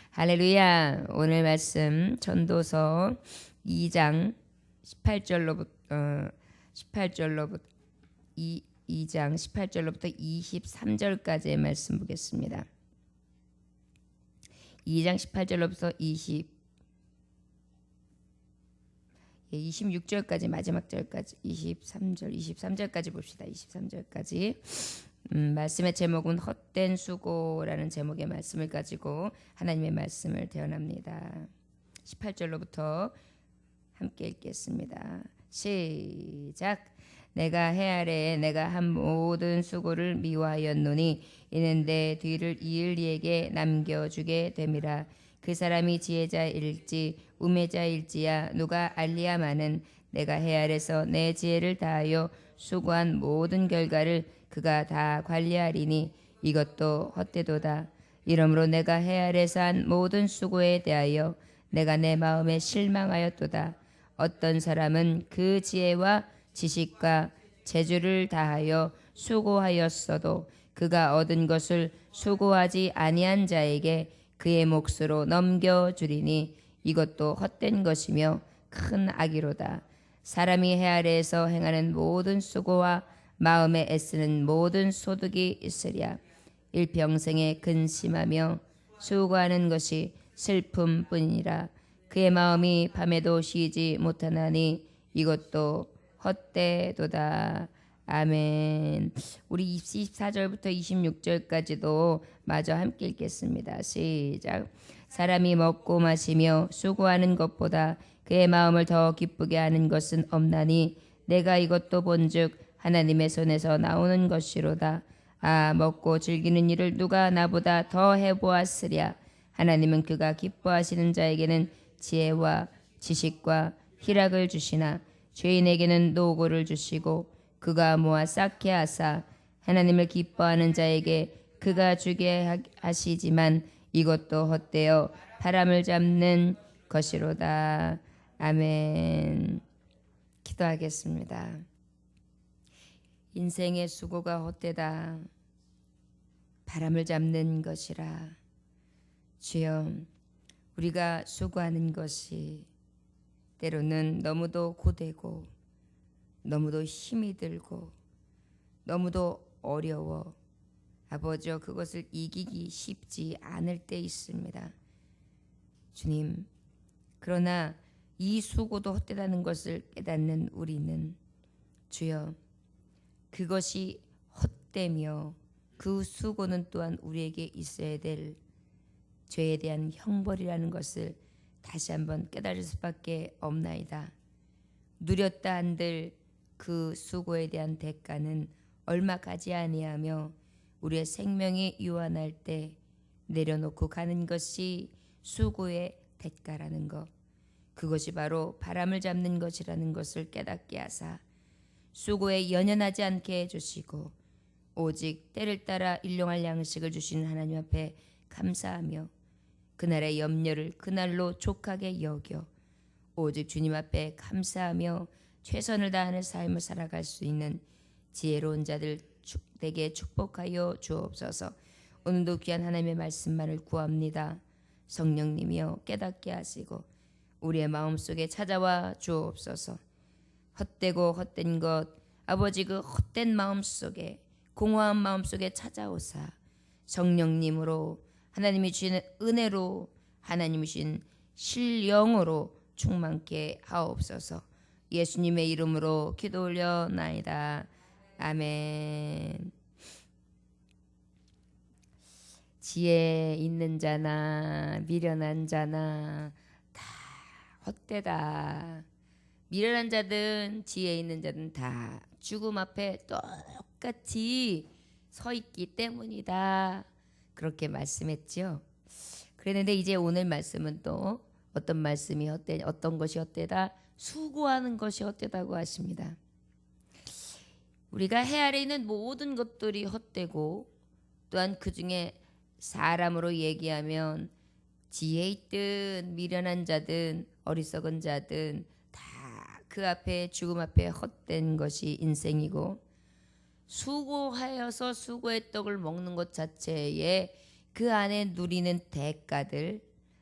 할렐루야. 오늘 말씀 전도서 2장 18절로부터 2장 18절로부터 23절까지의 말씀 보겠습니다. 2장 18절로부터 26절까지 마지막 절까지 23절까지 봅시다. 23절까지. 말씀의 제목은 헛된 수고라는 제목의 말씀을 가지고 하나님의 말씀을 대언합니다. 18절로부터 함께 읽겠습니다. 시작. 내가 해 아래에 내가 한 모든 수고를 미워하였노니 이는 내 뒤를 이을 이에게 남겨주게 됨이라. 그 사람이 지혜자일지 우매자일지야 누가 알리야마는 내가 해 아래서 내 지혜를 다하여 수고한 모든 결과를 그가 다 관리하리니 이것도 헛되도다. 이러므로 내가 해 아래서 한 모든 수고에 대하여 내가 내 마음에 실망하였도다. 어떤 사람은 그 지혜와 지식과 재주를 다하여 수고하였어도 그가 얻은 것을 수고하지 아니한 자에게 그의 몫으로 넘겨주리니 이것도 헛된 것이며 큰 악이로다. 사람이 해 아래에서 행하는 모든 수고와 마음에 애쓰는 모든 소득이 있으랴. 일평생에 근심하며 수고하는 것이 슬픔뿐이라. 그의 마음이 밤에도 쉬지 못하나니 이것도 헛되도다. 아멘. 우리 24절부터 26절까지도 마저 함께 읽겠습니다. 시작. 사람이 먹고 마시며 수고하는 것보다 그의 마음을 더 기쁘게 하는 것은 없나니 내가 이것도 본즉 하나님의 손에서 나오는 것이로다. 아, 먹고 즐기는 일을 누가 나보다 더 해보았으랴. 하나님은 그가 기뻐하시는 자에게는 지혜와 지식과 희락을 주시나 죄인에게는 노고를 주시고 그가 모아 쌓게 하사 하나님을 기뻐하는 자에게 그가 주게 하시지만 이것도 헛되어 바람을 잡는 것이로다. 아멘. 기도하겠습니다. 인생의 수고가 헛되다. 바람을 잡는 것이라. 주여, 우리가 수고하는 것이 때로는 너무도 고되고 너무도 힘이 들고 너무도 어려워 아버지여 그것을 이기기 쉽지 않을 때 있습니다. 주님, 그러나 이 수고도 헛되다는 것을 깨닫는 우리는 주여 그것이 헛되며 그 수고는 또한 우리에게 있어야 될 죄에 대한 형벌이라는 것을 다시 한번 깨달을 수밖에 없나이다. 누렸다 한들 그 수고에 대한 대가는 얼마 가지 아니하며 우리의 생명이 유한할 때 내려놓고 가는 것이 수고의 대가라는 것, 그것이 바로 바람을 잡는 것이라는 것을 깨닫게 하사 수고에 연연하지 않게 해주시고 오직 때를 따라 일용할 양식을 주시는 하나님 앞에 감사하며 그날의 염려를 그날로 족하게 여겨 오직 주님 앞에 감사하며 최선을 다하는 삶을 살아갈 수 있는 지혜로운 자들 되게 축복하여 주옵소서. 오늘도 귀한 하나님의 말씀만을 구합니다. 성령님이여 깨닫게 하시고 우리의 마음속에 찾아와 주옵소서. 헛되고 헛된 것 아버지 그 헛된 마음속에 공허한 마음속에 찾아오사 성령님으로 하나님이 주시는 은혜로 하나님이 주신 신령으로 충만케 하옵소서. 예수님의 이름으로 기도 올려나이다. 아멘. 지혜 있는 자나 미련한 자나 다 헛되다. 미련한 자든 지혜 있는 자든 다 죽음 앞에 똑같이 서 있기 때문이다. 그렇게 말씀했죠. 그랬는데 이제 오늘 말씀은 또 어떤 말씀이 어떤 것이 헛되다? 수고하는 것이 헛되다고 하십니다. 우리가 해 아래 있는 모든 것들이 헛되고 또한 그 중에 사람으로 얘기하면 지혜 있든 미련한 자든 어리석은 자든 다 그 앞에 죽음 앞에 헛된 것이 인생이고 수고하여서 수고의 떡을 먹는 것 자체에 그 안에 누리는 대가들,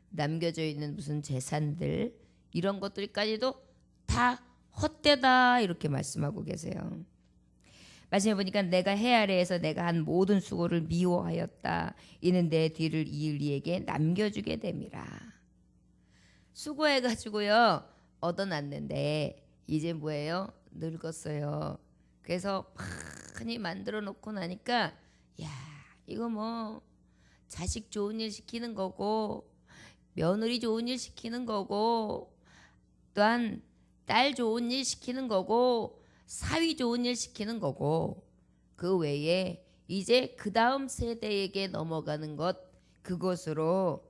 남겨져 있는 무슨 재산들, 이런 것들까지도 다 헛되다 이렇게 말씀하고 계세요. 말씀해 보니까 내가 해 아래에서 내가 한 모든 수고를 미워하였다. 이는 내 뒤를 이을 이에게 남겨주게 됨이라. 수고해가지고요 얻어놨는데 이제 뭐예요? 늙었어요. 그래서 많이 만들어 놓고 나니까 야 이거 뭐 자식 좋은 일 시키는 거고 며느리 좋은 일 시키는 거고 또한 딸 좋은 일 시키는 거고 사위 좋은 일 시키는 거고 그 외에 이제 그 다음 세대에게 넘어가는 것 그것으로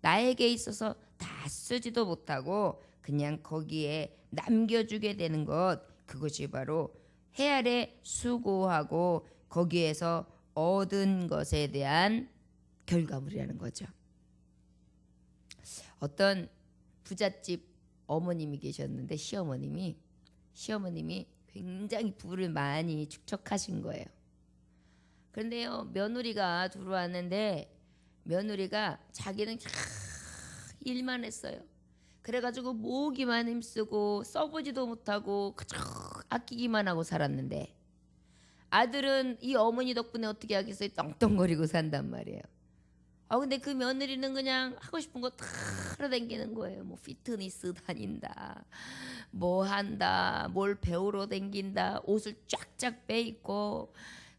나에게 있어서 다 쓰지도 못하고 그냥 거기에 남겨주게 되는 것 그것이 바로 해 아래 수고하고 거기에서 얻은 것에 대한 결과물이라는 거죠. 어떤 부잣집 어머님이 계셨는데 시어머님이 굉장히 부를 많이 축적하신 거예요. 그런데요 며느리가 들어왔는데 며느리가 자기는 일만 했어요. 그래가지고 모으기만 힘쓰고 써보지도 못하고 그저 아끼기만 하고 살았는데 아들은 이 어머니 덕분에 어떻게 하겠어요? 떵떵거리고 산단 말이에요. 근데 그 며느리는 그냥 하고 싶은 거 다 하러 다니는 거예요. 뭐 피트니스 다닌다, 뭐 한다, 뭘 배우러 다닌다, 옷을 쫙쫙 빼입고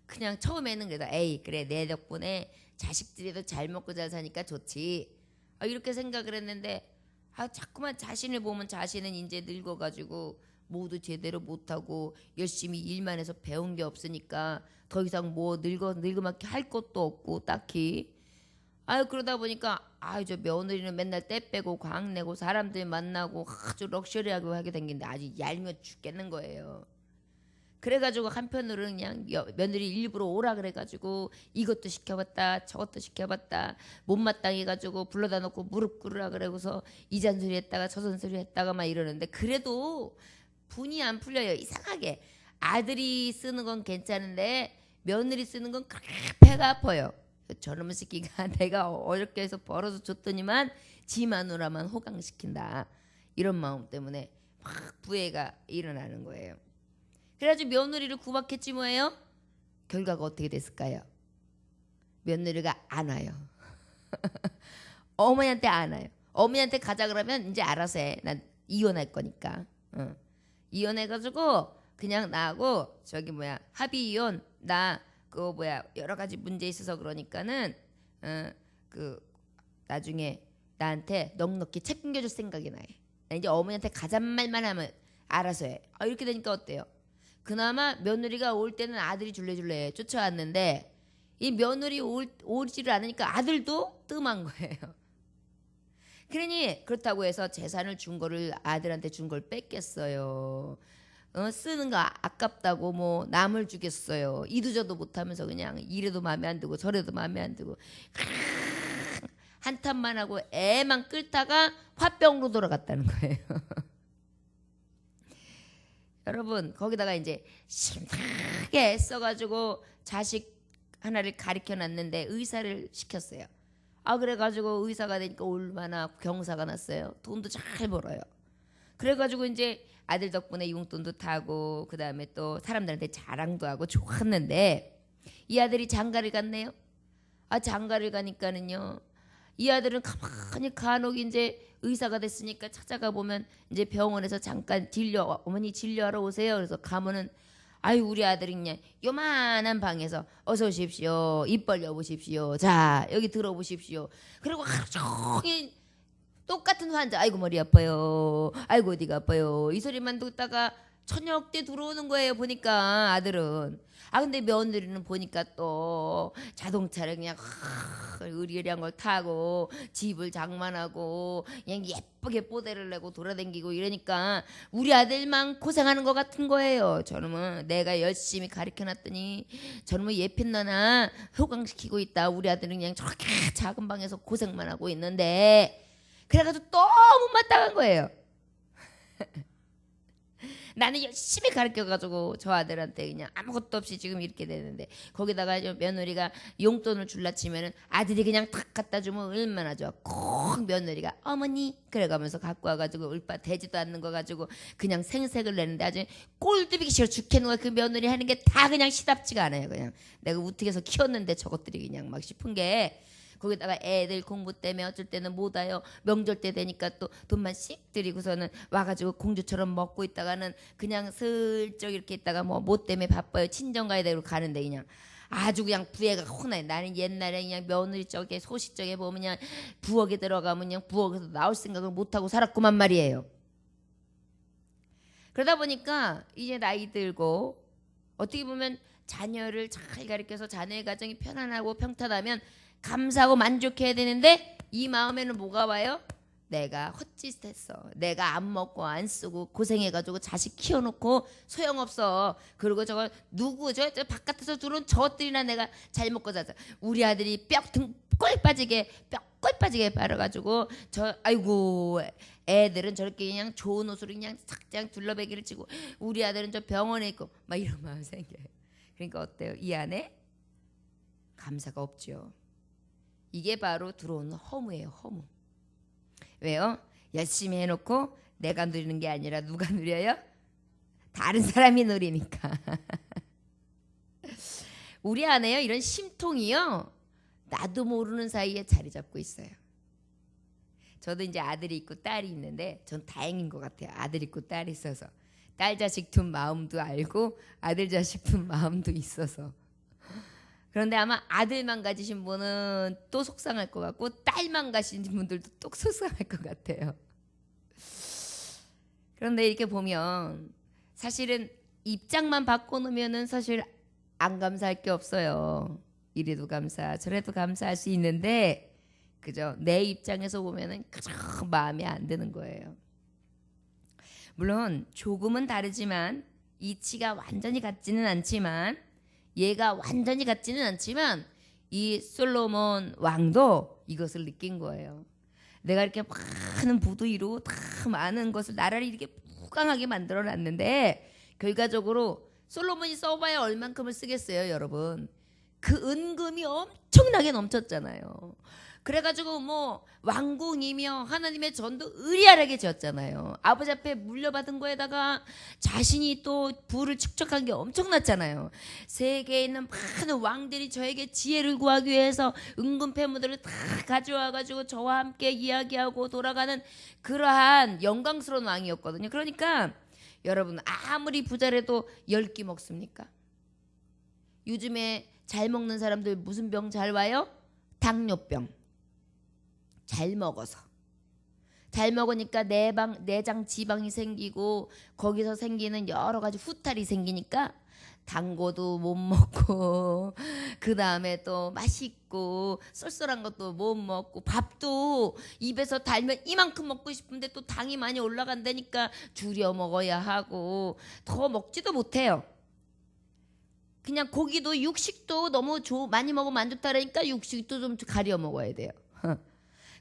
그냥 처음에는 그래도 에이 그래 내 덕분에 자식들이도 잘 먹고 잘 사니까 좋지. 이렇게 생각을 했는데 자꾸만 자신을 보면 자신은 이제 늙어가지고 모두 제대로 못하고 열심히 일만 해서 배운 게 없으니까 더 이상 뭐 늙어맞게 할 것도 없고 딱히 그러다 보니까 저 며느리는 맨날 때 빼고 광 내고 사람들 만나고 아주 럭셔리하게 하게 생긴데 아주 얄미워 죽겠는 거예요. 그래가지고 한편으로는 그냥 며느리 일부러 오라 그래가지고 이것도 시켜봤다 저것도 시켜봤다 못마땅해가지고 불러다 놓고 무릎 꿇으라 그러고서 이 잔소리 했다가 저 잔소리 했다가 막 이러는데 그래도 분이 안 풀려요. 이상하게 아들이 쓰는 건 괜찮은데 며느리 쓰는 건 그렇게 배가 아파요. 저놈의 새끼가 내가 어렵게 해서 벌어서 줬더니만 지 마누라만 호강시킨다. 이런 마음 때문에 막 부해가 일어나는 거예요. 그래가지고 며느리를 구박했지 뭐예요? 결과가 어떻게 됐을까요? 며느리가 안 와요. 어머니한테 안 와요. 어머니한테 가자 그러면 이제 알아서 해. 난 이혼할 거니까. 이혼해가지고 그냥 나하고 합의 이혼 나 여러 가지 문제 있어서 그러니까는 나중에 나한테 넉넉히 책임져줄 생각이 나요. 이제 어머니한테 가잔 말만 하면 알아서 해. 이렇게 되니까 어때요? 그나마 며느리가 올 때는 아들이 줄래줄래 쫓아왔는데 이 며느리 오지를 않으니까 아들도 뜸한 거예요. 그러니 그렇다고 해서 재산을 준 거를 아들한테 준 걸 뺏겠어요. 쓰는 거 아깝다고 뭐 남을 주겠어요. 이도저도 못하면서 그냥 이래도 마음에 안 들고 저래도 마음에 안 들고 한탄만 하고 애만 끌다가 화병으로 돌아갔다는 거예요. 여러분 거기다가 이제 심하게 애써가지고 자식 하나를 가르쳐놨는데 의사를 시켰어요. 그래가지고 의사가 되니까 얼마나 경사가 났어요. 돈도 잘 벌어요. 그래가지고 이제 아들 덕분에 용돈도 타고 그 다음에 또 사람들한테 자랑도 하고 좋았는데 이 아들이 장가를 갔네요. 장가를 가니까는요 이 아들은 가만히 간혹 이제 의사가 됐으니까 찾아가 보면 이제 병원에서 잠깐 어머니 진료하러 오세요. 그래서 가면은 우리 아들이 그냥 요만한 방에서 어서 오십시오. 입 벌려 보십시오. 자 여기 들어보십시오. 그리고 하루 종일 똑같은 환자 아이고 머리 아파요. 아이고 어디가 아파요. 이 소리만 듣다가 저녁 때 들어오는 거예요. 보니까 아들은. 근데 며느리는 보니까 또 자동차를 그냥 의리의리한 걸 타고 집을 장만하고 그냥 예쁘게 뽀대를 내고 돌아다니고 이러니까 우리 아들만 고생하는 것 같은 거예요. 저놈은 내가 열심히 가르쳐놨더니 저놈은 예핀나나 호강시키고 있다. 우리 아들은 그냥 저렇게 작은 방에서 고생만 하고 있는데 그래가지고 너무 못마땅한 거예요. 나는 열심히 가르쳐가지고 저 아들한테 그냥 아무것도 없이 지금 이렇게 되는데, 거기다가 며느리가 용돈을 줄라 치면은 아들이 그냥 탁 갖다 주면 얼마나 좋아. 꼭 며느리가 어머니 그래가면서 갖고 와가지고 울바 되지도 않는 거 가지고 그냥 생색을 내는데 아주 꼴뚜비기 싫어 죽겠는 거야. 그 며느리 하는 게 다 그냥 시답지가 않아요. 그냥 내가 우뚝해서 키웠는데 저것들이 그냥 막 싶은 게, 거기다가 애들 공부 때문에 어쩔 때는 못 와요. 명절 때 되니까 또 돈만 씩 드리고서는 와가지고 공주처럼 먹고 있다가는 그냥 슬쩍 이렇게 있다가 뭐 때문에 바빠요. 친정 가야 되고 가는데 그냥 아주 그냥 부해가 혼나요. 나는 옛날에 그냥 며느리 쪽에 소식 쪽에 보면 그냥 부엌에 들어가면 그냥 부엌에서 나올 생각을 못하고 살았구만 말이에요. 그러다 보니까 이제 나이 들고 어떻게 보면 자녀를 잘 가르쳐서 자녀의 가정이 편안하고 평탄하면 감사하고 만족해야 되는데, 이 마음에는 뭐가 와요? 내가 헛짓했어. 내가 안 먹고 안 쓰고 고생해가지고 자식 키워놓고 소용없어. 그리고 저거 누구 저 바깥에서 들어온 저것들이나 내가 잘 먹고 자자. 우리 아들이 뼈 빠지게 빨아가지고 아이고 애들은 저렇게 그냥 좋은 옷으로 그냥 착장 둘러배기를 치고, 우리 아들은 저 병원에 있고 막 이런 마음 생겨요. 그러니까 어때요? 이 안에 감사가 없죠. 이게 바로 들어오는 허무예요. 허무. 왜요? 열심히 해놓고 내가 누리는 게 아니라 누가 누려요? 다른 사람이 누리니까. 우리 안에요, 이런 심통이요, 나도 모르는 사이에 자리 잡고 있어요. 저도 이제 아들이 있고 딸이 있는데 전 다행인 것 같아요. 아들 있고 딸이 있어서. 딸 자식 둔 마음도 알고 아들 자식 둔 마음도 있어서. 그런데 아마 아들만 가지신 분은 또 속상할 것 같고, 딸만 가신 분들도 또 속상할 것 같아요. 그런데 이렇게 보면 사실은 입장만 바꿔놓으면은 사실 안 감사할 게 없어요. 이래도 감사 저래도 감사할 수 있는데, 그죠? 내 입장에서 보면은 그저 마음에 안 드는 거예요. 물론 조금은 다르지만 이치가 완전히 같지는 않지만, 얘가 완전히 같지는 않지만 이 솔로몬 왕도 이것을 느낀 거예요. 내가 이렇게 많은 부도 이루고 다 많은 것을 나라를 이렇게 무강하게 만들어 놨는데, 결과적으로 솔로몬이 써봐야 얼만큼을 쓰겠어요, 여러분. 그 은금이 엄청나게 넘쳤잖아요. 그래가지고 왕궁이며 하나님의 전도 의리하게 지었잖아요. 아버지 앞에 물려받은 거에다가 자신이 또 부를 축적한 게 엄청났잖아요. 세계에 있는 많은 왕들이 저에게 지혜를 구하기 위해서 은금 패무들을 다 가져와가지고 저와 함께 이야기하고 돌아가는 그러한 영광스러운 왕이었거든요. 그러니까 여러분, 아무리 부자라도 10끼 먹습니까? 요즘에 잘 먹는 사람들 무슨 병 잘 와요? 당뇨병. 잘 먹어서. 잘 먹으니까 내장 지방이 생기고 거기서 생기는 여러 가지 후탈이 생기니까 단거도 못 먹고, 그 다음에 또 맛있고 쏠쏠한 것도 못 먹고, 밥도 입에서 달면 이만큼 먹고 싶은데 또 당이 많이 올라간다니까 줄여 먹어야 하고 더 먹지도 못해요. 그냥 고기도 육식도 너무 많이 먹으면 안 좋다니까 육식도 좀 가려 먹어야 돼요.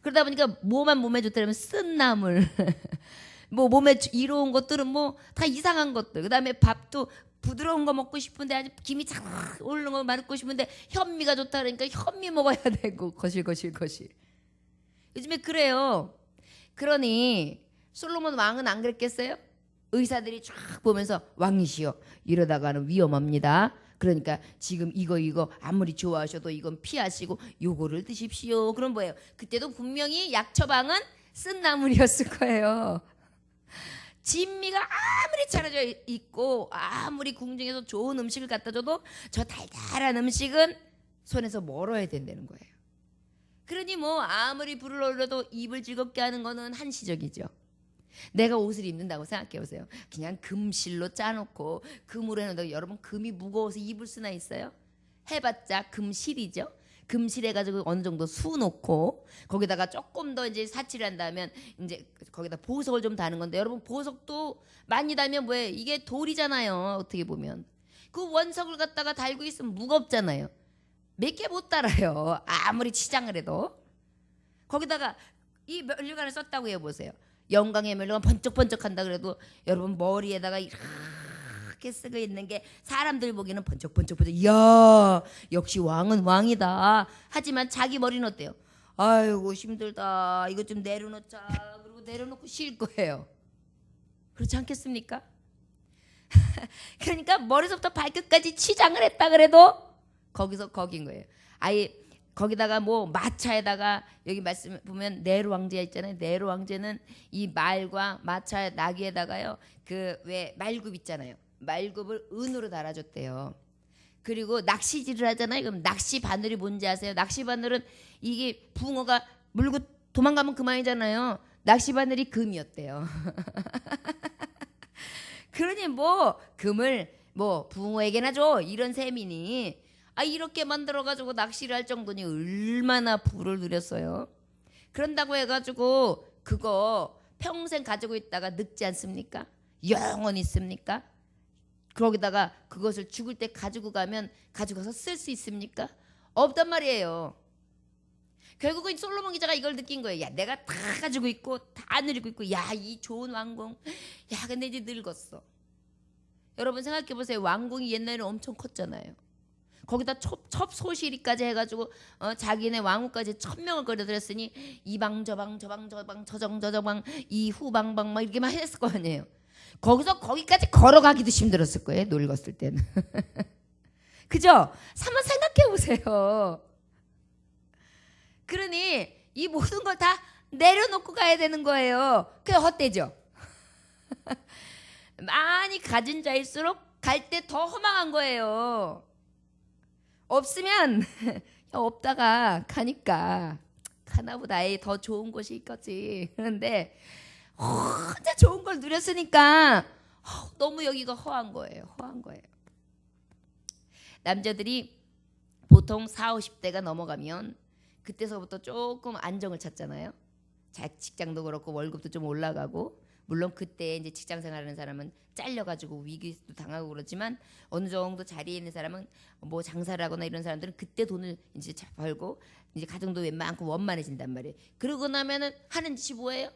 그러다 보니까 뭐만 몸에 좋다면 쓴 나물 몸에 이로운 것들은 다 이상한 것들. 그 다음에 밥도 부드러운 거 먹고 싶은데 아주 김이 잘 오르는 거 먹고 싶은데 현미가 좋다 그러니까 현미 먹어야 되고 거실. 요즘에 그래요. 그러니 솔로몬 왕은 안 그랬겠어요? 의사들이 쫙 보면서 왕이시여, 이러다가는 위험합니다. 그러니까 지금 이거 아무리 좋아하셔도 이건 피하시고 요거를 드십시오. 그럼 뭐예요? 그때도 분명히 약 처방은 쓴 나물이었을 거예요. 진미가 아무리 차려져 있고 아무리 궁중에서 좋은 음식을 갖다 줘도 저 달달한 음식은 손에서 멀어야 된다는 거예요. 그러니 아무리 불을 올려도 입을 즐겁게 하는 거는 한시적이죠. 내가 옷을 입는다고 생각해 보세요. 그냥 금실로 짜놓고 금으로 해놓는다고 여러분 금이 무거워서 입을 수나 있어요? 해봤자 금실이죠. 금실해가지고 어느 정도 수 놓고 거기다가 조금 더 이제 사치를 한다면 이제 거기다 보석을 좀 다는 건데, 여러분 보석도 많이 달면 뭐예요? 이게 돌이잖아요. 어떻게 보면 그 원석을 갖다가 달고 있으면 무겁잖아요. 몇 개 못 달아요. 아무리 치장을 해도. 거기다가 이 면류관을 썼다고 해보세요. 영광의 멸류관 번쩍번쩍한다 그래도 여러분 머리에다가 이렇게 쓰고 있는 게 사람들 보기에는 번쩍번쩍번쩍 이야 역시 왕은 왕이다. 하지만 자기 머리는 어때요? 아이고 힘들다. 이거 좀 내려놓자. 그리고 내려놓고 쉴 거예요. 그렇지 않겠습니까? 그러니까 머리부터 발끝까지 치장을 했다 그래도 거기서 거긴 거예요. 아예 거기다가 뭐 마차에다가 여기 말씀 보면 네로 왕제가 있잖아요. 네로 왕제는 이 말과 마차 나귀에다가요 그 왜 말굽 있잖아요. 말굽을 은으로 달아줬대요. 그리고 낚시질을 하잖아요. 그럼 낚시 바늘이 뭔지 아세요? 낚시 바늘은 이게 붕어가 물고 도망가면 그만이잖아요. 낚시 바늘이 금이었대요. 그러니 뭐 금을 뭐 붕어에게나 줘 이런 셈이니 이렇게 만들어가지고 낚시를 할 정도니 얼마나 부를 누렸어요. 그런다고 해가지고 그거 평생 가지고 있다가 늙지 않습니까? 영원히 있습니까? 거기다가 그것을 죽을 때 가지고 가면 가지고 가서 쓸 수 있습니까? 없단 말이에요. 결국은 솔로몬 기자가 이걸 느낀 거예요. 야 내가 다 가지고 있고 다 누리고 있고 야 이 좋은 왕궁 야 근데 이제 늙었어. 여러분 생각해 보세요. 왕궁이 옛날에는 엄청 컸잖아요. 거기다 첩소시리까지 해가지고 자기네 왕후까지 1000명을 거려들였으니 이방 저방 저방 저방 저정 저정 이 후방방 막 이렇게만 했을 거 아니에요. 거기서 거기까지 걸어가기도 힘들었을 거예요. 늙었을 때는. 그죠? 한번 생각해 보세요. 그러니 이 모든 걸 다 내려놓고 가야 되는 거예요. 그게 헛되죠. 많이 가진 자일수록 갈 때 더 허망한 거예요. 없으면 없다가 가니까 가나보다 더 좋은 곳이 있겠지. 그런데 혼자 좋은 걸 누렸으니까 너무 여기가 허한 거예요. 허한 거예요. 남자들이 보통 40, 50대가 넘어가면 그때서부터 조금 안정을 찾잖아요. 직장도 그렇고 월급도 좀 올라가고 물론 그때 이제 직장 생활하는 사람은 잘려가지고 위기도 당하고 그렇지만 어느 정도 자리에 있는 사람은 뭐 장사를 하거나 이런 사람들은 그때 돈을 이제 잘 벌고 이제 가정도 웬만큼 원만해진단 말이에요. 그러고 나면은 하는 짓이 뭐예요?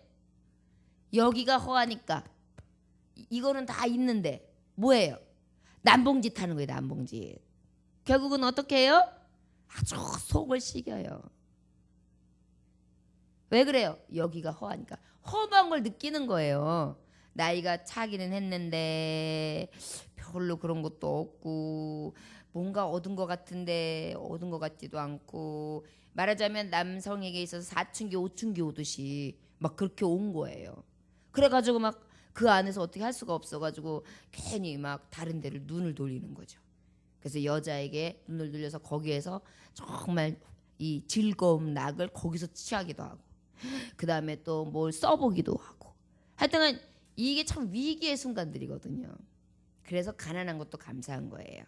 여기가 허하니까 이거는 다 있는데 뭐예요? 남봉짓 하는 거예요. 남봉짓. 결국은 어떻게 해요? 아주 속을 시겨요. 왜 그래요? 여기가 허하니까. 허무한 걸 느끼는 거예요. 나이가 차기는 했는데 별로 그런 것도 없고 뭔가 얻은 것 같은데 얻은 것 같지도 않고 말하자면 남성에게 있어서 사춘기 오춘기 오듯이 막 그렇게 온 거예요. 그래가지고 막 그 안에서 어떻게 할 수가 없어가지고 괜히 막 다른 데를 눈을 돌리는 거죠. 그래서 여자에게 눈을 돌려서 거기에서 정말 이 즐거움 낙을 거기서 취하기도 하고 그 다음에 또 뭘 써보기도 하고 하여튼 이게 참 위기의 순간들이거든요. 그래서 가난한 것도 감사한 거예요.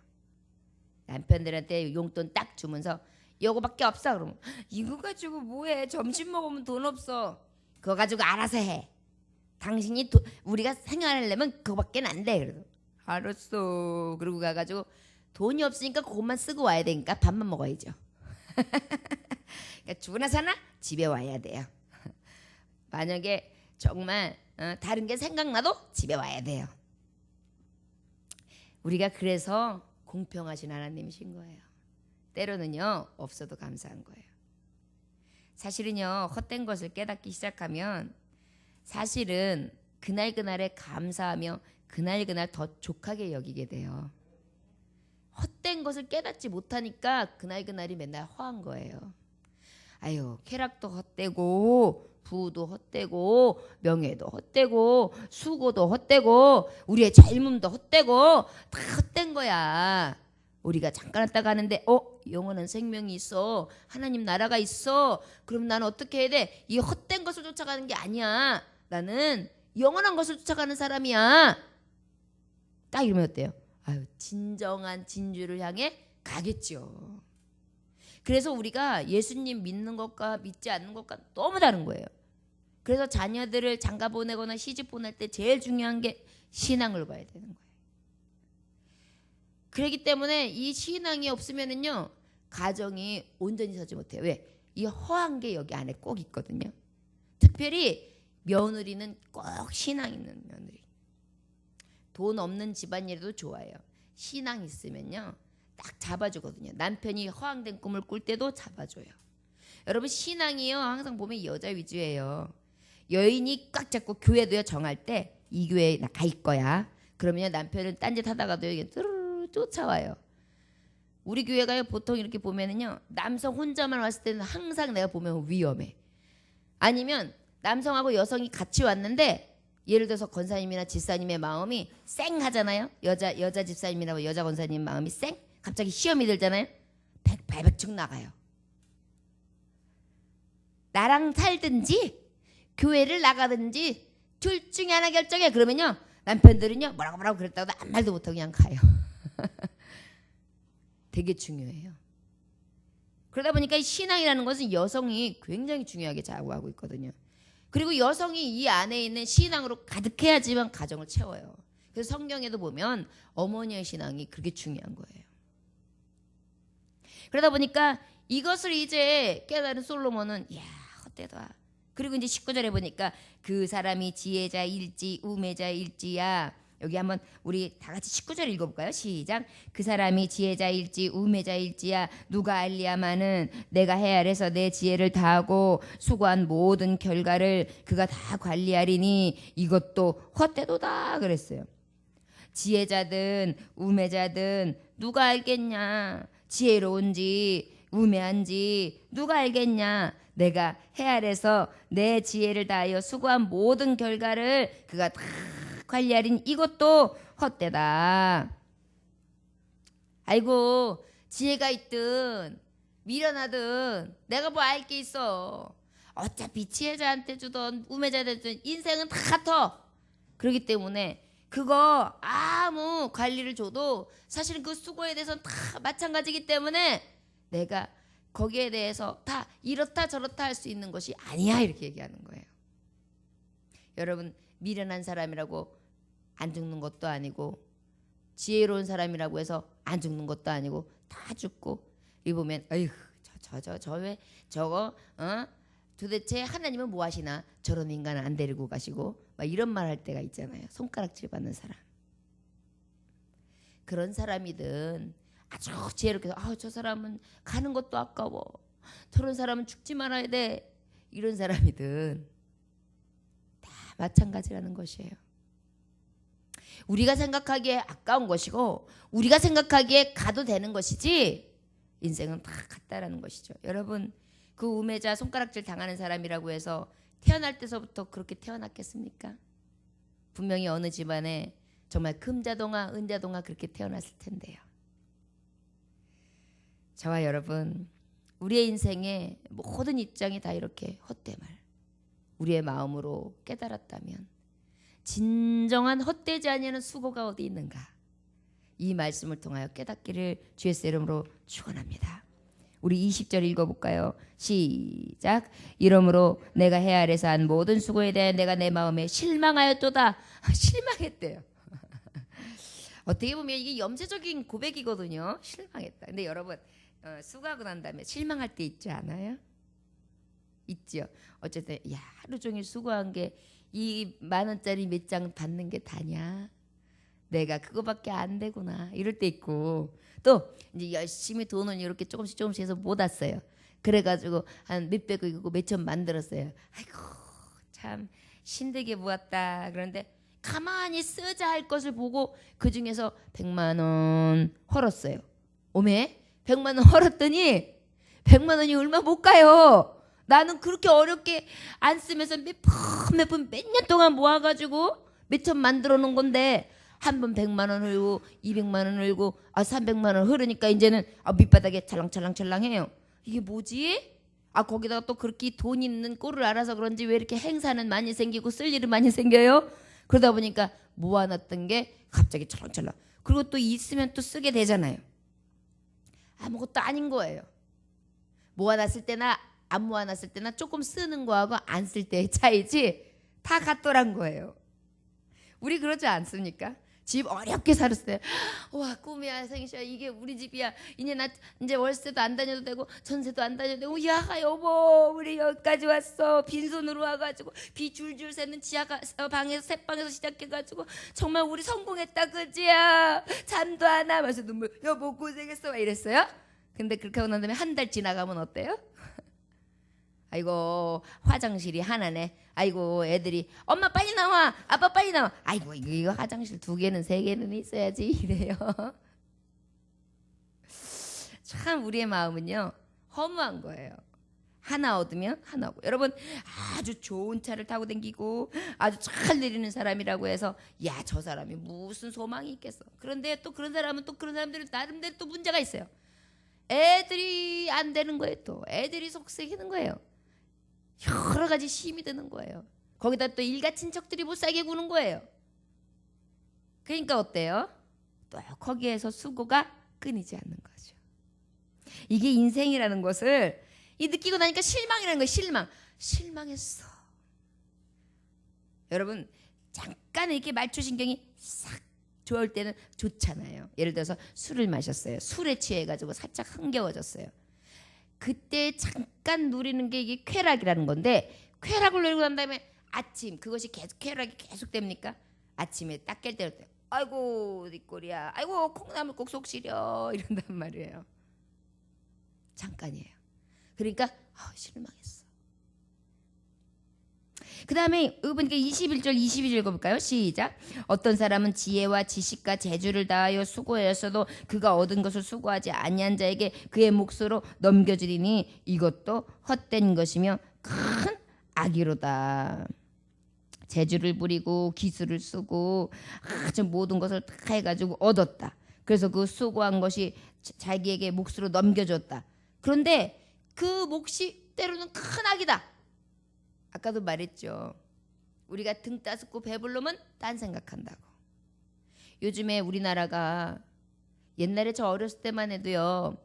남편들한테 용돈 딱 주면서 요거밖에 없어. 그러면 이거 가지고 뭐해? 점심 먹으면 돈 없어. 그거 가지고 알아서 해. 당신이 우리가 생활하려면 그거밖에 안 돼. 그래서 알았어. 그러고 가가지고 돈이 없으니까 그것만 쓰고 와야 되니까 밥만 먹어야죠. 그러니까 죽으나 사나 집에 와야 돼요. 만약에 정말 다른 게 생각나도 집에 와야 돼요. 우리가 그래서 공평하신 하나님이신 거예요. 때로는요 없어도 감사한 거예요. 사실은요 헛된 것을 깨닫기 시작하면 사실은 그날그날에 감사하며 그날그날 더 족하게 여기게 돼요. 헛된 것을 깨닫지 못하니까 그날그날이 맨날 허한 거예요. 아유 쾌락도 헛되고 부도 헛되고 명예도 헛되고 수고도 헛되고 우리의 젊음도 헛되고 다 헛된 거야. 우리가 잠깐 왔다 가는데 영원한 생명이 있어. 하나님 나라가 있어. 그럼 나는 어떻게 해야 돼? 이 헛된 것을 쫓아가는 게 아니야. 나는 영원한 것을 쫓아가는 사람이야. 딱 이러면 어때요? 아유 진정한 진주를 향해 가겠죠. 그래서 우리가 예수님 믿는 것과 믿지 않는 것과 너무 다른 거예요. 그래서 자녀들을 장가 보내거나 시집 보낼 때 제일 중요한 게 신앙을 봐야 되는 거예요. 그렇기 때문에 이 신앙이 없으면은요 가정이 온전히 서지 못해요. 왜? 이 허한 게 여기 안에 꼭 있거든요. 특별히 며느리는 꼭 신앙 있는 며느리. 돈 없는 집안일에도 좋아요. 신앙 있으면요 딱 잡아주거든요. 남편이 허황된 꿈을 꿀 때도 잡아줘요. 여러분 신앙이요 항상 보면 여자 위주예요. 여인이 꽉 잡고 교회도요 정할 때 이 교회에 갈 거야. 그러면 남편은 딴짓 하다가도 여기 뚜루루 쫓아와요. 우리 교회가요 보통 이렇게 보면은요 남성 혼자만 왔을 때는 항상 내가 보면 위험해. 아니면 남성하고 여성이 같이 왔는데 예를 들어서 권사님이나 집사님의 마음이 쌩 하잖아요. 여자 집사님이나 여자 권사님 마음이 쌩 갑자기 시험이 들잖아요. 백발백중 나가요. 나랑 살든지 교회를 나가든지 둘 중에 하나 결정해. 그러면요 남편들은요 뭐라고 그랬다고 아무 말도 못하고 그냥 가요. 되게 중요해요. 그러다 보니까 이 신앙이라는 것은 여성이 굉장히 중요하게 좌우하고 있거든요. 그리고 여성이 이 안에 있는 신앙으로 가득해야지만 가정을 채워요. 그래서 성경에도 보면 어머니의 신앙이 그렇게 중요한 거예요. 그러다 보니까 이것을 이제 깨달은 솔로몬은 이야 헛되다. 그리고 이제 19절에 보니까 그 사람이 지혜자일지 우매자일지야. 여기 한번 우리 다 같이 19절 읽어볼까요? 시작. 그 사람이 지혜자일지 우매자일지야 누가 알리야마는 내가 해 아래서 내 지혜를 다하고 수고한 모든 결과를 그가 다 관리하리니 이것도 헛되도다 그랬어요. 지혜자든 우매자든 누가 알겠냐. 지혜로운지 우매한지 누가 알겠냐. 내가 해 아래서 내 지혜를 다하여 수고한 모든 결과를 그가 다 관리하린 이것도 헛되다. 아이고 지혜가 있든 미련하든 내가 뭐 알 게 있어. 어차피 지혜자한테 주던 우매자한테 주던 인생은 다 같아. 그렇기 때문에 그거 아무 관리를 줘도 사실은 그 수고에 대해서는 다 마찬가지이기 때문에 내가 거기에 대해서 다 이렇다 저렇다 할 수 있는 것이 아니야 이렇게 얘기하는 거예요. 여러분 미련한 사람이라고 안 죽는 것도 아니고 지혜로운 사람이라고 해서 안 죽는 것도 아니고 다 죽고 이 보면 어휴 저 왜 저거 도대체 하나님은 뭐 하시나 저런 인간은 안 데리고 가시고 막 이런 말 할 때가 있잖아요. 손가락질 받는 사람. 그런 사람이든 아주 지혜롭게 저 사람은 가는 것도 아까워. 저런 사람은 죽지 말아야 돼. 이런 사람이든 다 마찬가지라는 것이에요. 우리가 생각하기에 아까운 것이고 우리가 생각하기에 가도 되는 것이지 인생은 다 같다라는 것이죠. 여러분 그 우매자 손가락질 당하는 사람이라고 해서 태어날 때서부터 그렇게 태어났겠습니까? 분명히 어느 집안에 정말 금자동아 은자동아 그렇게 태어났을 텐데요. 저와 여러분 우리의 인생의 모든 입장이 다 이렇게 헛됨을 우리의 마음으로 깨달았다면 진정한 헛되지 아니하는 수고가 어디 있는가 이 말씀을 통하여 깨닫기를 주의 이름으로 축원합니다. 우리 20절 읽어볼까요? 시작. 이러므로 내가 해 아래서 한 모든 수고에 대해 내가 내 마음에 실망하였도다. 실망했대요. 어떻게 보면 이게 염세적인 고백이거든요. 실망했다. 근데 여러분 수고하고 난 다음에 실망할 때 있지 않아요? 있죠. 어쨌든 야 하루 종일 수고한 게 이 10,000원짜리 몇 장 받는 게 다냐? 내가 그거밖에 안 되구나. 이럴 때 있고 또 이제 열심히 돈을 이렇게 조금씩 해서 모았어요. 그래가지고 한 몇백이고 몇천 만들었어요. 아이고 참 신되게 모았다. 그런데 가만히 쓰자 할 것을 보고 그 중에서 100만 원 헐었어요. 오메 100만 원 헐었더니 100만 원이 얼마 못 가요. 나는 그렇게 어렵게 안 쓰면서 몇 번 몇 년 동안 모아가지고 몇천 만들어 놓은 건데 한 번 100만 원 흘고 200만 원 흘고 300만 원 흐르니까 이제는 밑바닥에 찰랑찰랑찰랑해요. 이게 뭐지? 거기다가 또 그렇게 돈 있는 꼴을 알아서 그런지 왜 이렇게 행사는 많이 생기고 쓸 일은 많이 생겨요? 그러다 보니까 모아놨던 게 갑자기 찰랑찰랑. 그리고 또 있으면 또 쓰게 되잖아요. 아무것도 아닌 거예요. 모아놨을 때나 안 모아놨을 때나 조금 쓰는 거하고 안 쓸 때의 차이지 다 같더란 거예요. 우리 그러지 않습니까? 집 어렵게 살았어요. 와, 꿈이야 생시야, 이게 우리 집이야. 이제 나 이제 월세도 안 다녀도 되고 전세도 안 다녀도 되고. 야 여보, 우리 여기까지 왔어. 빈손으로 와가지고 비 줄줄 새는 지하 방에서 새방에서 시작해가지고 정말 우리 성공했다 그지야. 잠도 안 하면서 눈물, 여보 고생했어 막 이랬어요. 근데 그렇게 하고 난 다음에 한 달 지나가면 어때요? 아이고 화장실이 하나네. 아이고 애들이 엄마 빨리 나와, 아빠 빨리 나와. 아이고 이거 화장실 2개는 3개는 있어야지 이래요. 참 우리의 마음은요 허무한 거예요. 하나 얻으면 하나 오고. 여러분 아주 좋은 차를 타고 다니고 아주 잘 내리는 사람이라고 해서 야 저 사람이 무슨 소망이 있겠어. 그런데 또 그런 사람은 또 그런 사람들은 나름대로 또 문제가 있어요. 애들이 안 되는 거예요. 또 애들이 속썩이는 거예요. 여러 가지 힘이 드는 거예요. 거기다 또 일가 친척들이 못 살게 구는 거예요. 그러니까 어때요? 또 거기에서 수고가 끊이지 않는 거죠. 이게 인생이라는 것을 느끼고 나니까 실망이라는 거예요. 실망했어. 여러분 잠깐 이렇게 말초신경이 싹 좋을 때는 좋잖아요. 예를 들어서 술을 마셨어요. 술에 취해가지고 살짝 흥겨워졌어요. 그때 잠깐 누리는 게 이게 쾌락이라는 건데, 쾌락을 누리고 난 다음에 아침 그것이 계속 쾌락이 계속 됩니까? 아침에 딱 깰 때 아이고 네 꼴이야, 아이고 콩나물국 속 시려 이런단 말이에요. 잠깐이에요. 그러니까 실망했어. 그 다음에 보니까 21절 22절 읽어볼까요? 시작. 어떤 사람은 지혜와 지식과 재주를 다하여 수고하였어도 그가 얻은 것을 수고하지 아니한 자에게 그의 몫으로 넘겨주리니 이것도 헛된 것이며 큰 악이로다. 재주를 부리고 기술을 쓰고 아주 모든 것을 다 해가지고 얻었다. 그래서 그 수고한 것이 자기에게 몫으로 넘겨줬다. 그런데 그 몫이 때로는 큰 악이다. 아까도 말했죠. 우리가 등 따스고 배불르면 딴 생각한다고. 요즘에 우리나라가 옛날에 저 어렸을 때만 해도요.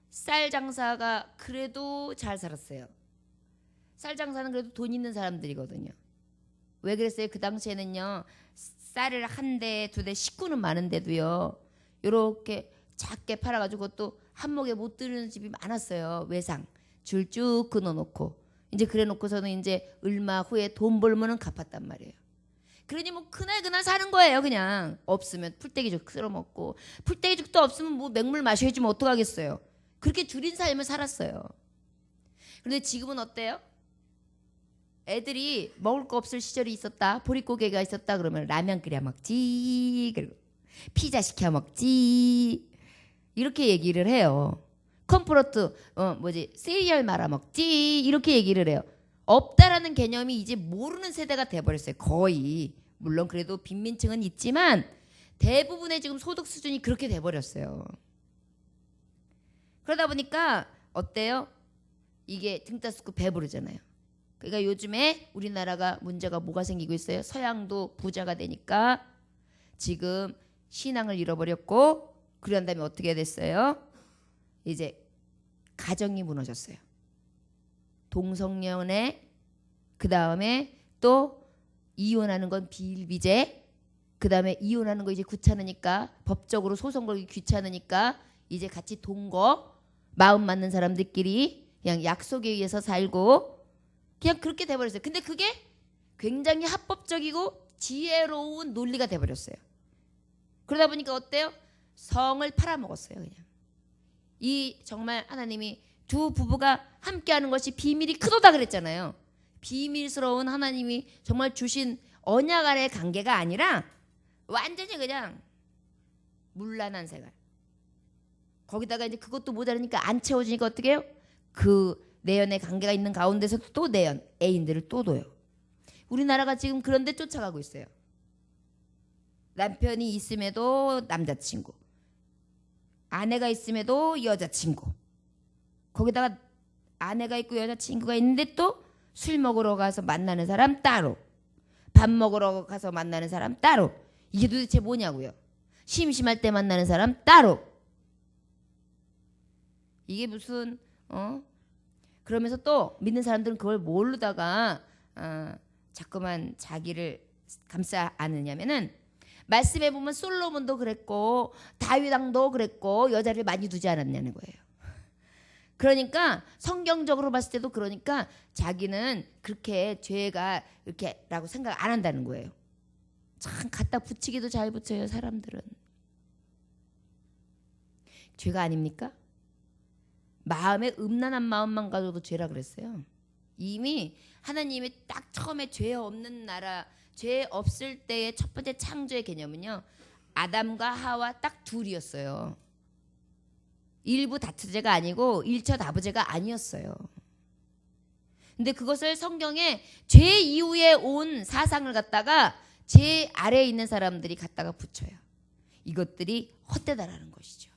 쌀 장사가 그래도 잘 살았어요. 쌀 장사는 그래도 돈 있는 사람들이거든요. 왜 그랬어요? 그 당시에는요. 쌀을 1대 2대 식구는 많은데도요. 요렇게 작게 팔아가지고 또 한몫에 못 드는 집이 많았어요. 외상 줄 쭉 끊어놓고. 이제 그래 놓고서는 이제 얼마 후에 돈 벌면은 갚았단 말이에요. 그러니 뭐 그날 사는 거예요. 그냥 없으면 풀떼기죽 끓여 먹고, 풀떼기죽도 없으면 뭐 맹물 마셔야지 뭐 어떡하겠어요. 그렇게 줄인 삶을 살았어요. 그런데 지금은 어때요? 애들이 먹을 거 없을 시절이 있었다, 보릿고개가 있었다 그러면 라면 끓여 먹지, 그리고 피자 시켜 먹지, 이렇게 얘기를 해요. 컴프로트 시리얼 말아 먹지, 이렇게 얘기를 해요. 없다라는 개념이 이제 모르는 세대가 돼버렸어요. 거의. 물론 그래도 빈민층은 있지만 대부분의 지금 소득 수준이 그렇게 돼버렸어요. 그러다 보니까 어때요? 이게 등 따스고 배부르잖아요. 그러니까 요즘에 우리나라가 문제가 뭐가 생기고 있어요? 서양도 부자가 되니까 지금 신앙을 잃어버렸고, 그런 다음에 어떻게 됐어요? 이제 가정이 무너졌어요. 동성연애, 그 다음에 또 이혼하는 건 비일비재, 그 다음에 이혼하는 거 이제 귀찮으니까, 법적으로 소송 걸기 귀찮으니까 이제 같이 동거, 마음 맞는 사람들끼리 그냥 약속에 의해서 살고, 그냥 그렇게 돼버렸어요. 근데 그게 굉장히 합법적이고 지혜로운 논리가 돼버렸어요. 그러다 보니까 어때요? 성을 팔아먹었어요. 그냥 이 정말 하나님이 두 부부가 함께하는 것이 비밀이 크도다 그랬잖아요. 비밀스러운 하나님이 정말 주신 언약 안의 관계가 아니라 완전히 그냥 문란한 생활. 거기다가 이제 그것도 모자라니까 안 채워지니까 어떻게 해요? 그 내연의 관계가 있는 가운데서 또 내연 애인들을 또 둬요. 우리나라가 지금 그런 데 쫓아가고 있어요. 남편이 있음에도 남자친구, 아내가 있음에도 여자친구, 거기다가 아내가 있고 여자친구가 있는데 또 술 먹으러 가서 만나는 사람 따로, 밥 먹으러 가서 만나는 사람 따로. 이게 도대체 뭐냐고요. 심심할 때 만나는 사람 따로. 이게 무슨 그러면서 또 믿는 사람들은 그걸 모르다가 자꾸만 자기를 감싸 안으냐면은, 말씀해 보면 솔로몬도 그랬고 다윗 왕도 그랬고 여자를 많이 두지 않았냐는 거예요. 그러니까 성경적으로 봤을 때도 그러니까 자기는 그렇게 죄가 이렇게라고 생각 안 한다는 거예요. 참 갖다 붙이기도 잘 붙여요, 사람들은. 죄가 아닙니까? 마음에 음란한 마음만 가져도 죄라 그랬어요. 이미 하나님이 딱 처음에 죄 없는 나라, 죄 없을 때의 첫 번째 창조의 개념은요, 아담과 하와 딱 둘이었어요. 일부 다투제가 아니고 일처다부제가 아니었어요. 근데 그것을 성경에 죄 이후에 온 사상을 갖다가 죄 아래에 있는 사람들이 갖다가 붙여요. 이것들이 헛되다라는 것이죠.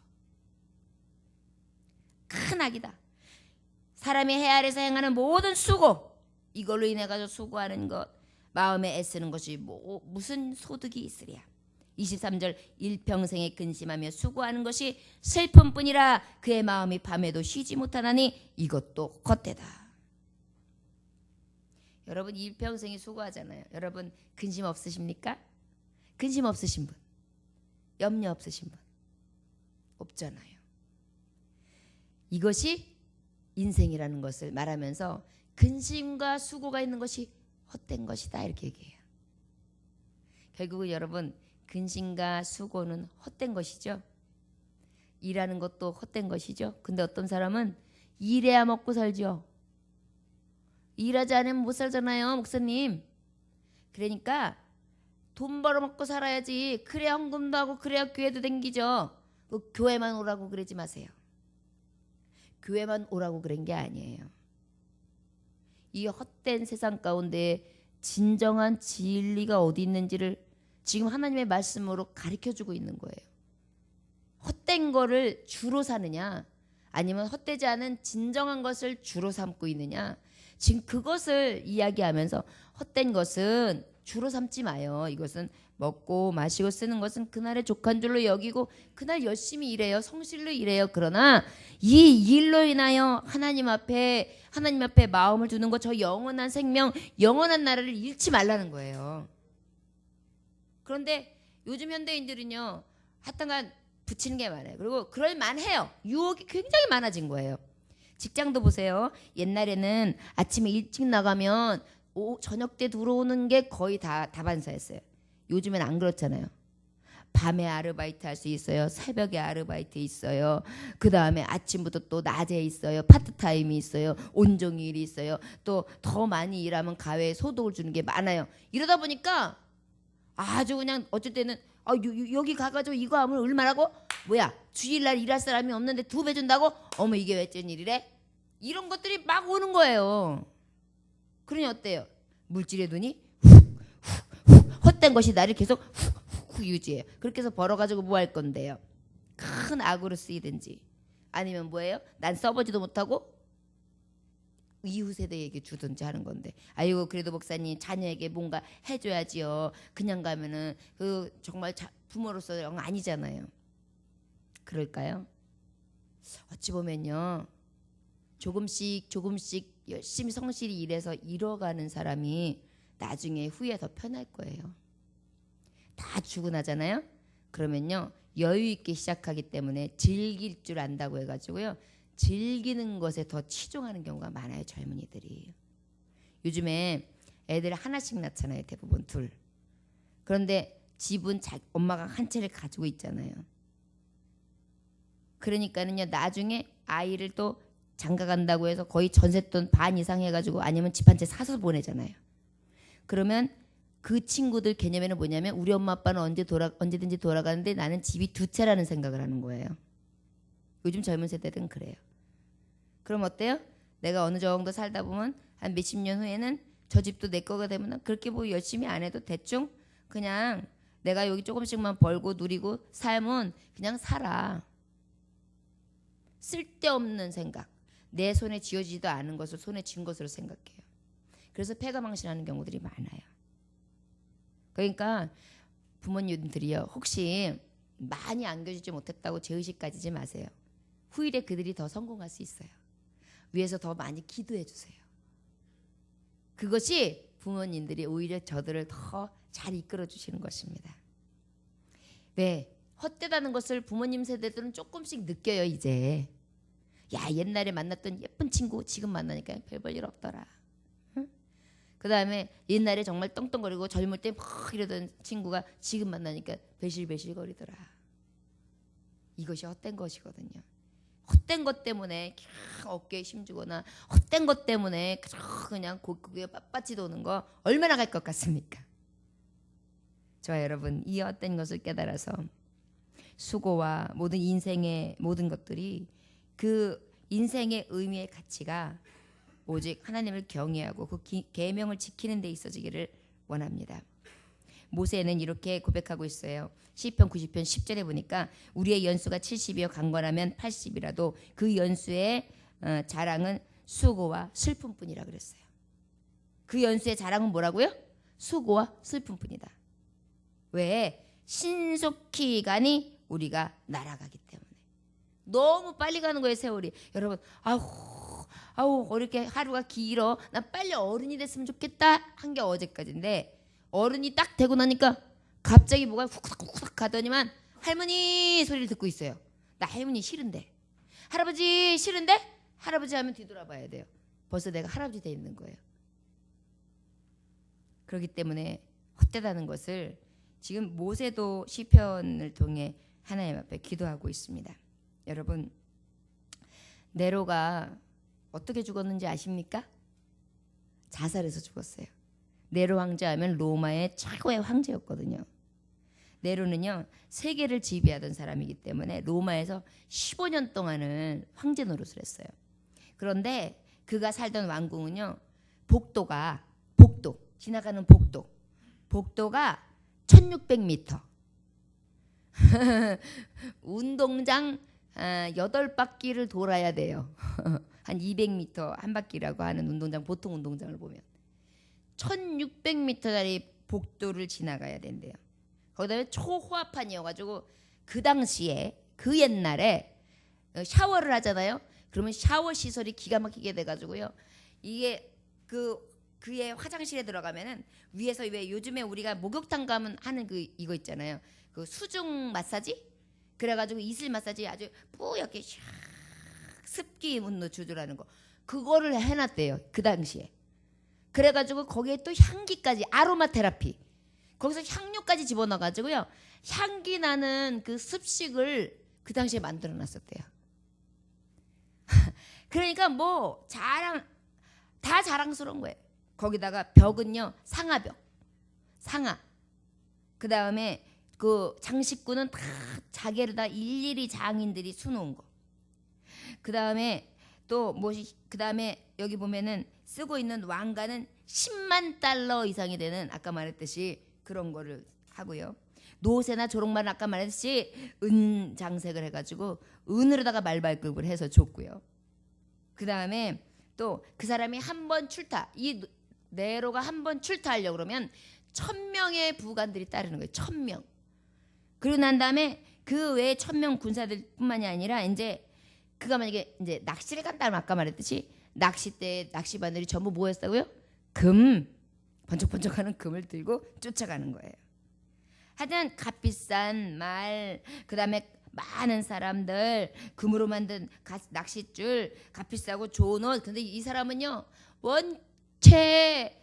큰 악이다. 사람이 해 아래서 행하는 모든 수고, 이걸로 인해 가지고 수고하는 것, 마음에 애쓰는 것이 무슨 소득이 있으랴. 23절 일평생에 근심하며 수고하는 것이 슬픔뿐이라 그의 마음이 밤에도 쉬지 못하나니 이것도 헛되다. 여러분 일평생에 수고하잖아요. 여러분 근심 없으십니까? 근심 없으신 분, 염려 없으신 분 없잖아요. 이것이 인생이라는 것을 말하면서 근심과 수고가 있는 것이 헛된 것이다 이렇게 얘기해요. 결국은 여러분 근심과 수고는 헛된 것이죠. 일하는 것도 헛된 것이죠. 근데 어떤 사람은 일해야 먹고 살죠. 일하지 않으면 못 살잖아요, 목사님. 그러니까 돈 벌어먹고 살아야지. 그래야 헌금도 하고 그래야 교회도 댕기죠. 교회만 오라고 그러지 마세요. 교회만 오라고 그런 게 아니에요. 이 헛된 세상 가운데 진정한 진리가 어디 있는지를 지금 하나님의 말씀으로 가르쳐주고 있는 거예요. 헛된 거를 주로 사느냐 아니면 헛되지 않은 진정한 것을 주로 삼고 있느냐, 지금 그것을 이야기하면서 헛된 것은 주로 삼지 마요. 이것은 먹고 마시고 쓰는 것은 그날의 족한 줄로 여기고 그날 열심히 일해요. 성실로 일해요. 그러나 이 일로 인하여 하나님 앞에 마음을 두는 것, 저 영원한 생명, 영원한 나라를 잃지 말라는 거예요. 그런데 요즘 현대인들은요, 하여튼간 붙이는 게 많아요. 그리고 그럴 만해요. 유혹이 굉장히 많아진 거예요. 직장도 보세요. 옛날에는 아침에 일찍 나가면 저녁 때 들어오는 게 거의 다 다반사였어요. 요즘엔 안 그렇잖아요. 밤에 아르바이트 할 수 있어요. 새벽에 아르바이트 있어요. 그 다음에 아침부터 또 낮에 있어요. 파트타임이 있어요. 온종일이 있어요. 또 더 많이 일하면 가외에 소득을 주는 게 많아요. 이러다 보니까 아주 그냥 어쩔 때는 여기 가가지고 이거 하면 얼마라고? 뭐야, 주일날 일할 사람이 없는데 2배 준다고? 어머, 이게 왜 쩐 일이래? 이런 것들이 막 오는 거예요. 그러니 어때요? 물질의 눈이 헛된 것이 나를 계속 유지해요. 그렇게 해서 벌어가지고 뭐 할 건데요? 큰 악으로 쓰이든지 아니면 뭐예요? 난 써보지도 못하고 이웃 세대에게 주든지 하는 건데, 아이고 그래도 목사님 자녀에게 뭔가 해줘야지요. 그냥 가면은 그 정말 부모로서 영 아니잖아요. 그럴까요? 어찌 보면요, 조금씩 열심히 성실히 일해서 잃어가는 사람이 나중에 후에 더 편할 거예요. 다 주고 나잖아요. 그러면요 여유 있게 시작하기 때문에 즐길 줄 안다고 해가지고요, 즐기는 것에 더 치중하는 경우가 많아요, 젊은이들이. 요즘에 애들 하나씩 낳잖아요, 대부분 둘. 그런데 집은 엄마가 한 채를 가지고 있잖아요. 그러니까는요, 나중에 아이를 또 장가 간다고 해서 거의 전셋돈 반 이상 해가지고 아니면 집 한 채 사서 보내잖아요. 그러면 그 친구들 개념에는 뭐냐면 우리 엄마 아빠는 언제든지 돌아가는데 나는 집이 2채라는 생각을 하는 거예요. 요즘 젊은 세대들은 그래요. 그럼 어때요? 내가 어느 정도 살다 보면 한 몇십 년 후에는 저 집도 내 거가 되면 그렇게 뭐 열심히 안 해도 대충 그냥 내가 여기 조금씩만 벌고 누리고 삶은 그냥 살아. 쓸데없는 생각, 내 손에 쥐어지지도 않은 것을 손에 쥔 것으로 생각해요. 그래서 패가망신하는 경우들이 많아요. 그러니까 부모님들이요, 혹시 많이 안겨주지 못했다고 죄의식 가지지 마세요. 후일에 그들이 더 성공할 수 있어요. 위에서 더 많이 기도해 주세요. 그것이 부모님들이 오히려 저들을 더 잘 이끌어 주시는 것입니다. 왜? 헛되다는 것을 부모님 세대들은 조금씩 느껴요 이제. 야, 옛날에 만났던 예쁜 친구 지금 만나니까 별 볼 일 없더라. 응? 그 다음에 옛날에 정말 떵떵거리고 젊을 때 막 이러던 친구가 지금 만나니까 배실배실 거리더라. 이것이 헛된 것이거든요. 헛된 것 때문에 어깨에 힘주거나 헛된 것 때문에 그냥 고개 빳빳이 도는 거 얼마나 갈 것 같습니까? 저와 여러분, 이 헛된 것을 깨달아서 수고와 모든 인생의 모든 것들이 그 인생의 의미의 가치가 오직 하나님을 경외하고 그 계명을 지키는 데 있어지기를 원합니다. 모세는 이렇게 고백하고 있어요. 시편 90편 10절에 보니까 우리의 연수가 70이여 강건하면 80이라도 그 연수의 자랑은 수고와 슬픔뿐이라 그랬어요. 그 연수의 자랑은 뭐라고요? 수고와 슬픔뿐이다. 왜? 신속히 가니 우리가 날아가기 때문에. 너무 빨리 가는 거예요 세월이. 여러분 아우 이렇게 하루가 길어. 나 빨리 어른이 됐으면 좋겠다 한 게 어제까지인데 어른이 딱 되고 나니까 갑자기 뭐가 훅훅 가더니만 할머니 소리를 듣고 있어요. 나 할머니 싫은데. 할아버지 싫은데? 할아버지 하면 뒤돌아봐야 돼요. 벌써 내가 할아버지 돼 있는 거예요. 그렇기 때문에 헛되다는 것을 지금 모세도 시편을 통해 하나님 앞에 기도하고 있습니다. 여러분, 네로가 어떻게 죽었는지 아십니까? 자살해서 죽었어요. 네로 황제하면 로마의 최고의 황제였거든요. 네로는요 세계를 지배하던 사람이기 때문에 로마에서 15년 동안은 황제 노릇을 했어요. 그런데 그가 살던 왕궁은요 지나가는 복도가 1600m 운동장 8바퀴를 돌아야 돼요. 한 200m 한 바퀴라고 하는 운동장, 보통 운동장을 보면 1600m짜리 복도를 지나가야 된대요. 거기다가 초호화판이어가지고 그 당시에 그 옛날에 샤워를 하잖아요. 그러면 샤워 시설이 기가 막히게 돼가지고요. 이게 그의 화장실에 들어가면은 위에서 왜 요즘에 우리가 목욕탕 가면 하는 이거 있잖아요. 그 수중 마사지? 그래가지고 이슬 마사지 아주 뿌옇게 샥 습기 문로 조절하는 거 그거를 해놨대요 그 당시에. 그래가지고 거기에 또 향기까지 아로마 테라피 거기서 향료까지 집어넣어가지고요 향기 나는 그 습식을 그 당시에 만들어 놨었대요. 그러니까 뭐 다 자랑스러운 거예요. 거기다가 벽은요 상아벽 그 다음에 그 장식구는 다 자개로다 일일이 장인들이 수놓은 거. 그 다음에 또 무엇이 그 다음에 여기 보면은 쓰고 있는 왕관은 10만 달러 이상이 되는 아까 말했듯이 그런 거를 하고요. 노새나 조롱말은 아까 말했듯이 은 장색을 해가지고 은으로다가 말발급을 해서 줬고요. 그 다음에 또 그 사람이 한 번 이 네로가 한 번 출타하려고 그러면 1000명의 부관들이 따르는 거예요. 1000명. 그러고 난 다음에 그 외에 1000명 군사들뿐만이 아니라 이제 그가 만약에 이제 낚시를 간다면 아까 말했듯이 낚싯대 낚시바늘이 전부 뭐였다고요? 금 번쩍번쩍하는 금을 들고 쫓아가는 거예요. 하여튼 값비싼 말 그다음에 많은 사람들 금으로 만든 낚싯줄 값비싸고 좋은 옷. 근데 이 사람은요 원체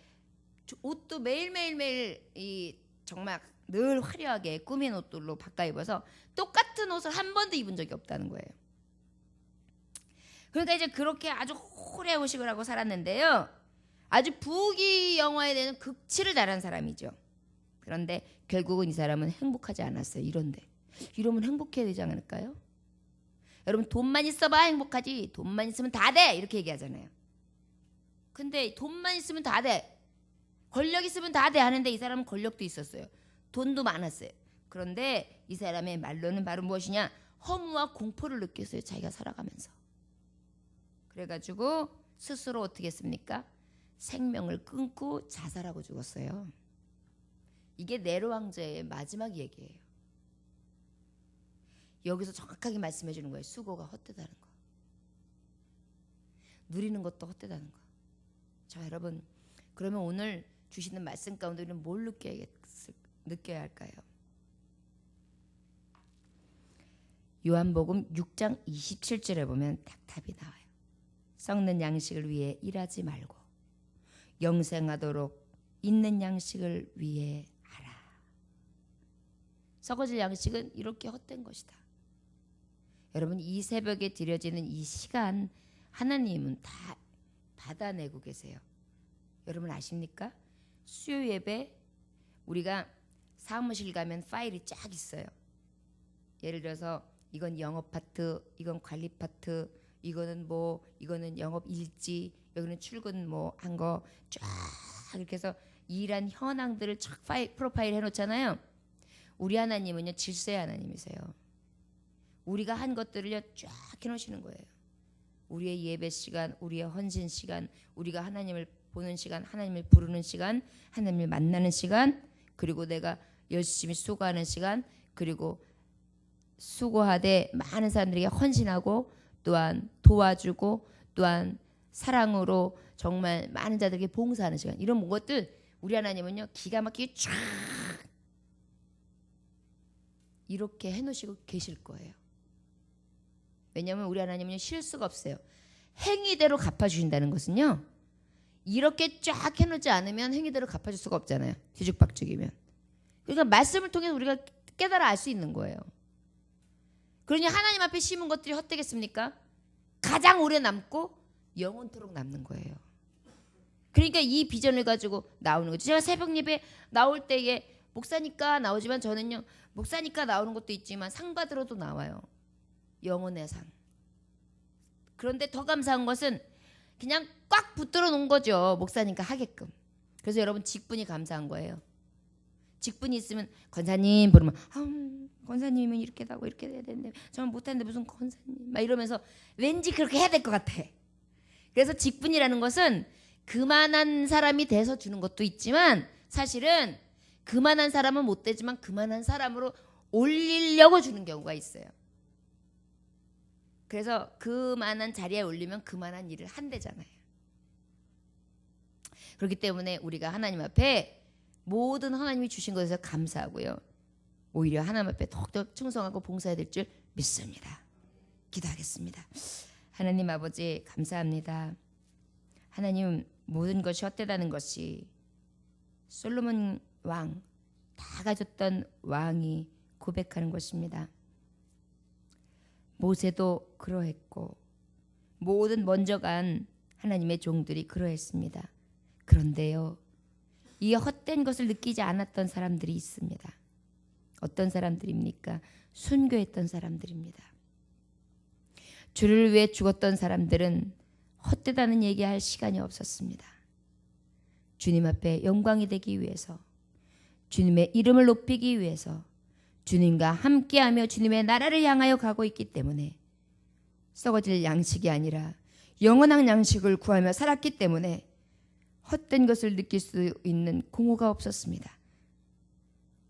옷도 매일매일 이 정말 늘 화려하게 꾸민 옷들로 바꿔 입어서 똑같은 옷을 한 번도 입은 적이 없다는 거예요. 그러니까 이제 그렇게 아주 오래 호식을 하고 살았는데요. 아주 부귀영화에 대한 극치를 달한 사람이죠. 그런데 결국은 이 사람은 행복하지 않았어요. 이러면 행복해야 되지 않을까요? 여러분 돈만 있어봐 행복하지. 돈만 있으면 다 돼. 이렇게 얘기하잖아요. 근데 돈만 있으면 다 돼. 권력 있으면 다 돼 하는데 이 사람은 권력도 있었어요. 돈도 많았어요. 그런데 이 사람의 말로는 바로 무엇이냐? 허무와 공포를 느꼈어요. 자기가 살아가면서. 그래가지고 스스로 어떻게 했습니까? 생명을 끊고 자살하고 죽었어요. 이게 네로 왕제의 마지막 얘기예요. 여기서 정확하게 말씀해 주는 거예요. 수고가 헛되다는 거. 누리는 것도 헛되다는 거. 자 여러분, 그러면 오늘 주시는 말씀 가운데 우리는 뭘 느껴야 할까요? 요한복음 6장 27절에 보면 딱 답이 나와요. 썩는 양식을 위해 일하지 말고 영생하도록 있는 양식을 위해 하라. 썩어질 양식은 이렇게 헛된 것이다. 여러분, 이 새벽에 드려지는 이 시간 하나님은 다 받아내고 계세요. 여러분 아십니까? 수요 예배 우리가 사무실 가면 파일이 쫙 있어요. 예를 들어서 이건 영업 파트, 이건 관리 파트, 이거는 이거는 영업 일지, 여기는 출근 한 거 쫙 이렇게 해서 일한 현황들을 쫙 프로파일 해놓잖아요. 우리 하나님은요 질서의 하나님이세요. 우리가 한 것들을요 쫙 해놓으시는 거예요. 우리의 예배 시간, 우리의 헌신 시간, 우리가 하나님을 보는 시간, 하나님을 부르는 시간, 하나님을 만나는 시간, 그리고 내가 열심히 수고하는 시간, 그리고 수고하되 많은 사람들에게 헌신하고 또한 도와주고 또한 사랑으로 정말 많은 자들에게 봉사하는 시간, 이런 것들 우리 하나님은요 기가 막히게 쫙 이렇게 해놓으시고 계실 거예요. 왜냐하면 우리 하나님은 실수가 없어요. 행위대로 갚아주신다는 것은요 이렇게 쫙 해놓지 않으면 행위대로 갚아줄 수가 없잖아요. 뒤죽박죽이면. 그러니까 말씀을 통해서 우리가 깨달아 알 수 있는 거예요. 그러니 하나님 앞에 심은 것들이 헛되겠습니까? 가장 오래 남고 영원토록 남는 거예요. 그러니까 이 비전을 가지고 나오는 거죠. 제가 새벽 예배 나올 때에 목사니까 나오지만 저는요 목사니까 나오는 것도 있지만 상 받으러도 나와요. 영혼의 상. 그런데 더 감사한 것은 그냥 꽉 붙들어 놓은 거죠. 목사니까 하게끔. 그래서 여러분 직분이 감사한 거예요. 직분이 있으면 권사님 부르면 권사님은 이렇게 하고 이렇게 해야 되는데 저는 못하는데 무슨 권사님 막 이러면서 왠지 그렇게 해야 될 것 같아. 그래서 직분이라는 것은 그만한 사람이 돼서 주는 것도 있지만 사실은 그만한 사람은 못 되지만 그만한 사람으로 올리려고 주는 경우가 있어요. 그래서 그만한 자리에 올리면 그만한 일을 한대잖아요. 그렇기 때문에 우리가 하나님 앞에 모든 하나님이 주신 것에서 감사하고요. 오히려 하나님 앞에 더욱더 충성하고 봉사해야 될 줄 믿습니다. 기도하겠습니다. 하나님 아버지 감사합니다. 하나님 모든 것이 헛되다는 것이 솔로몬 왕 다 가졌던 왕이 고백하는 것입니다. 모세도 그러했고 모든 먼저 간 하나님의 종들이 그러했습니다. 그런데요 이 헛된 것을 느끼지 않았던 사람들이 있습니다. 어떤 사람들입니까? 순교했던 사람들입니다. 주를 위해 죽었던 사람들은 헛되다는 얘기할 시간이 없었습니다. 주님 앞에 영광이 되기 위해서, 주님의 이름을 높이기 위해서, 주님과 함께하며 주님의 나라를 향하여 가고 있기 때문에 썩어질 양식이 아니라 영원한 양식을 구하며 살았기 때문에 헛된 것을 느낄 수 있는 공허가 없었습니다.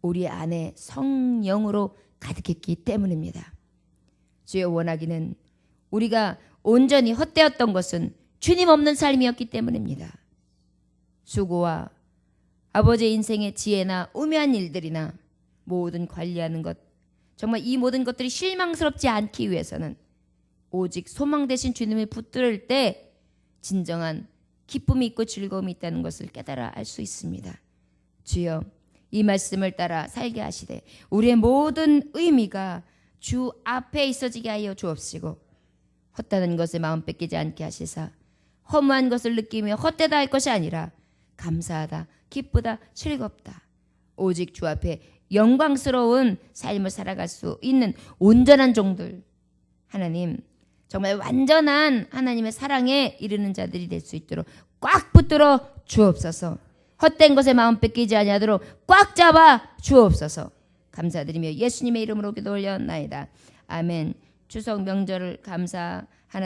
우리 안에 성령으로 가득했기 때문입니다. 주여 원하기는 우리가 온전히 헛되었던 것은 주님 없는 삶이었기 때문입니다. 수고와 아버지의 인생의 지혜나 우매한 일들이나 모든 관리하는 것, 정말 이 모든 것들이 실망스럽지 않기 위해서는 오직 소망 되신 주님을 붙들 때 진정한 기쁨이 있고 즐거움이 있다는 것을 깨달아 알 수 있습니다. 주여 이 말씀을 따라 살게 하시되 우리의 모든 의미가 주 앞에 있어지게 하여 주옵시고 헛다는 것에 마음 뺏기지 않게 하시사 허무한 것을 느끼며 헛되다 할 것이 아니라 감사하다, 기쁘다, 즐겁다. 오직 주 앞에 영광스러운 삶을 살아갈 수 있는 온전한 종들, 하나님 정말 완전한 하나님의 사랑에 이르는 자들이 될 수 있도록 꽉 붙들어 주옵소서. 헛된 것에 마음 뺏기지 아니하도록 꽉 잡아 주옵소서. 감사드리며 예수님의 이름으로 기도 올려나이다. 아멘. 추석 명절을 감사 하나님